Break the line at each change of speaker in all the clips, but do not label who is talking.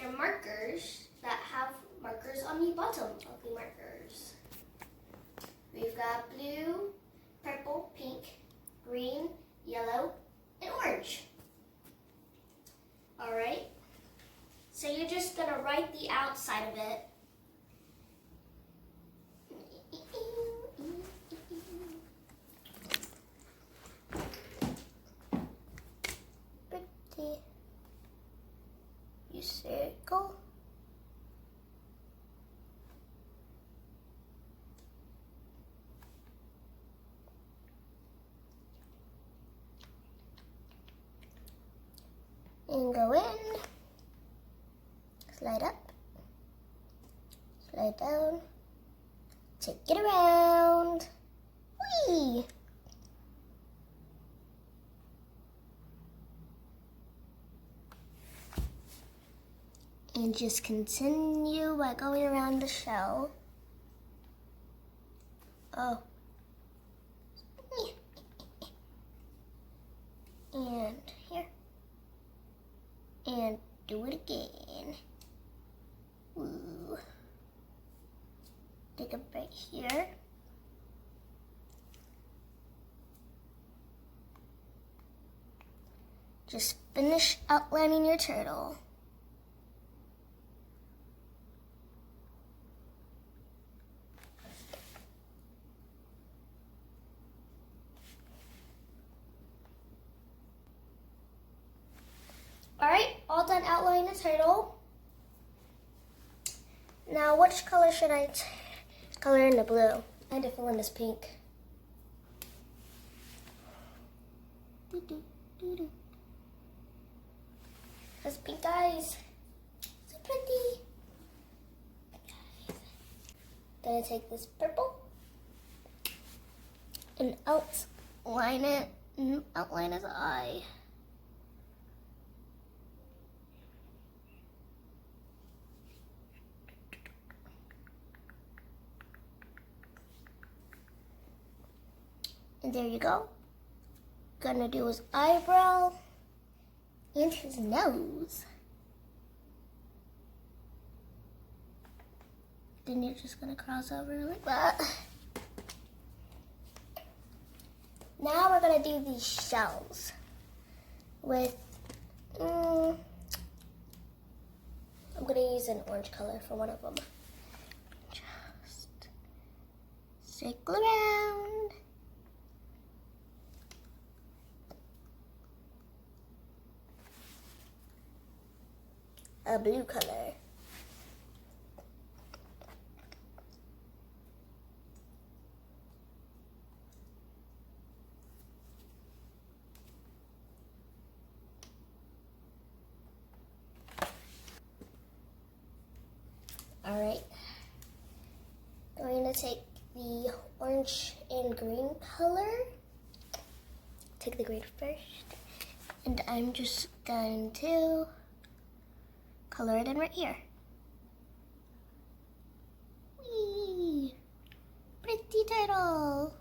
They're markers that have markers on the bottom of the markers. We've got blue, purple, pink, green, yellow, and orange. All right. So you're just gonna write the outside of it. Pretty. You circle. And go in. Slide up, slide down, take it around, whee! And just continue by going around the shell. Oh. And here. And do it again. Ooh. Take a bite here. Just finish outlining your turtle. All right, all done outlining the turtle. Now, which color should I color in the blue? I had to fill in this pink. Those pink eyes. So pretty. Then I take this purple and outline it and outline his eye. And there you go. Gonna do his eyebrow and his nose. Then you're just gonna cross over like that. Now we're gonna do these shells with, I'm gonna use an orange color for one of them. Just circle around. A blue color. All right. I'm going to take the orange and green color. Take the green first. And I'm just going to color it in right here. Whee! Pretty turtle.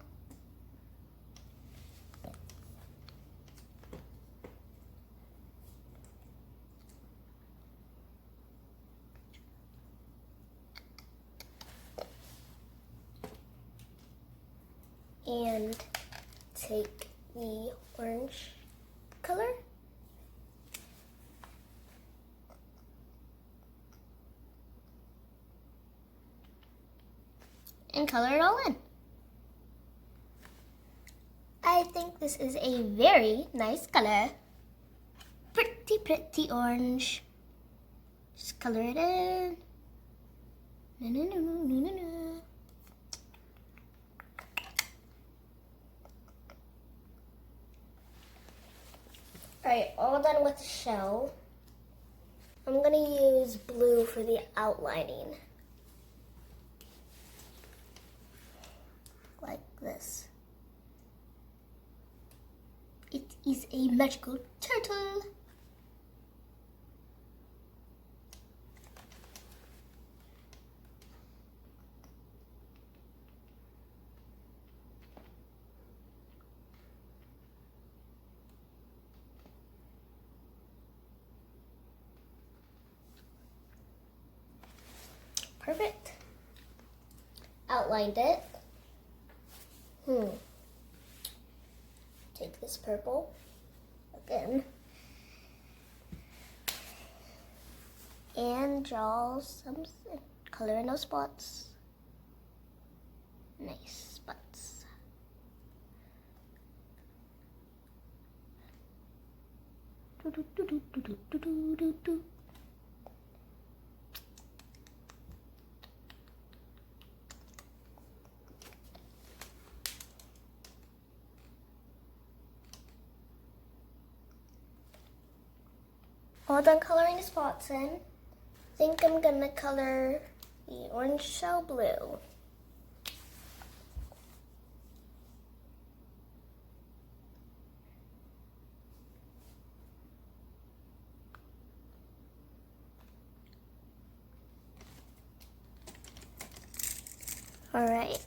And take the orange color. And color it all in. I think this is a very nice color. Pretty, pretty orange. Just color it in. No, no, no, no, no, no, no. Alright, all done with the shell. I'm gonna use blue for the outlining. Like this. It is a magical turtle. Perfect. Outlined it. Take this purple again and draw some color in those spots. Nice spots. All done coloring the spots in. I think I'm gonna color the orange shell blue. All right.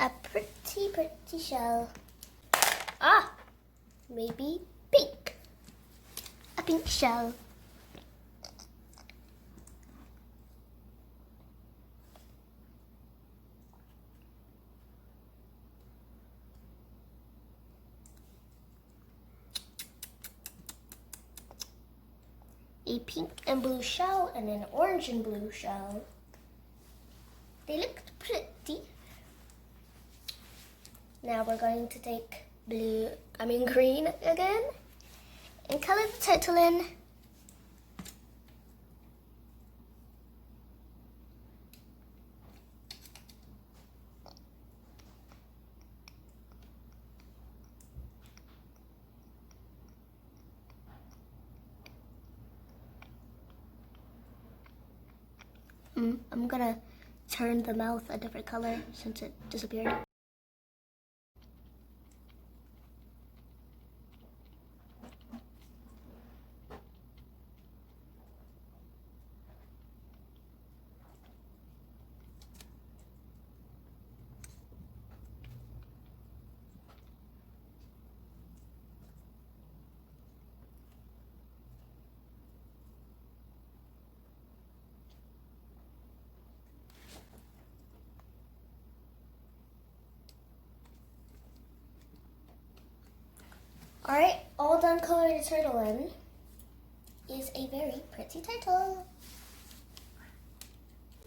A pretty shell. Maybe pink. A pink shell. A pink and blue shell and an orange and blue shell. They looked pretty. Now we're going to take green again and color the turtle in. I'm gonna turn the mouth a different color since it disappeared. Alright, all done coloring the turtle in is a very pretty turtle.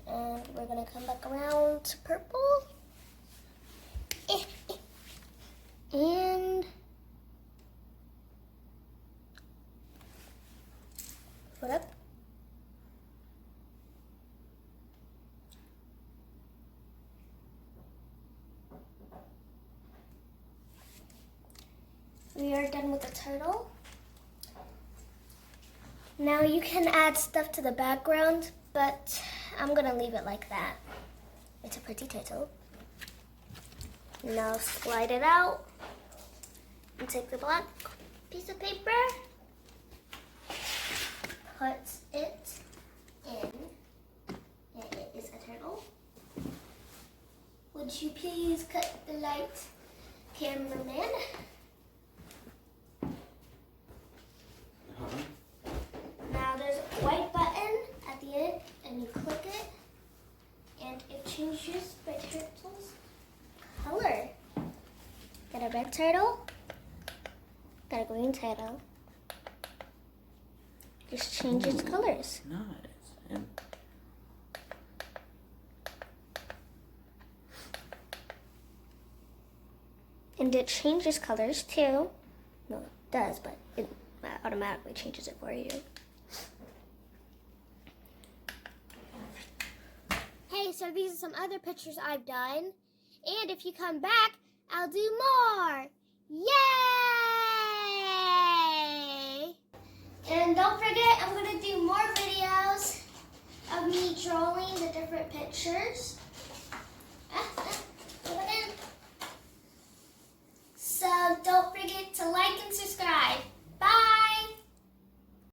And we're going to come back around to purple. And put up. We are done with the turtle. Now you can add stuff to the background, but I'm gonna leave it like that. It's a pretty turtle. Now slide it out and take the black piece of paper, put it in, and it is a turtle. Would you please cut the light, cameraman? Now there's a white button at the end and you click it and it changes the turtle's color. Got a red turtle, got a green turtle. Just changes colors.
Nice.
And it changes colors too. No, it does, but it automatically changes it for you. Hey, so these are some other pictures I've done. And if you come back, I'll do more. Yay! And don't forget, I'm going to do more videos of me drawing the different pictures.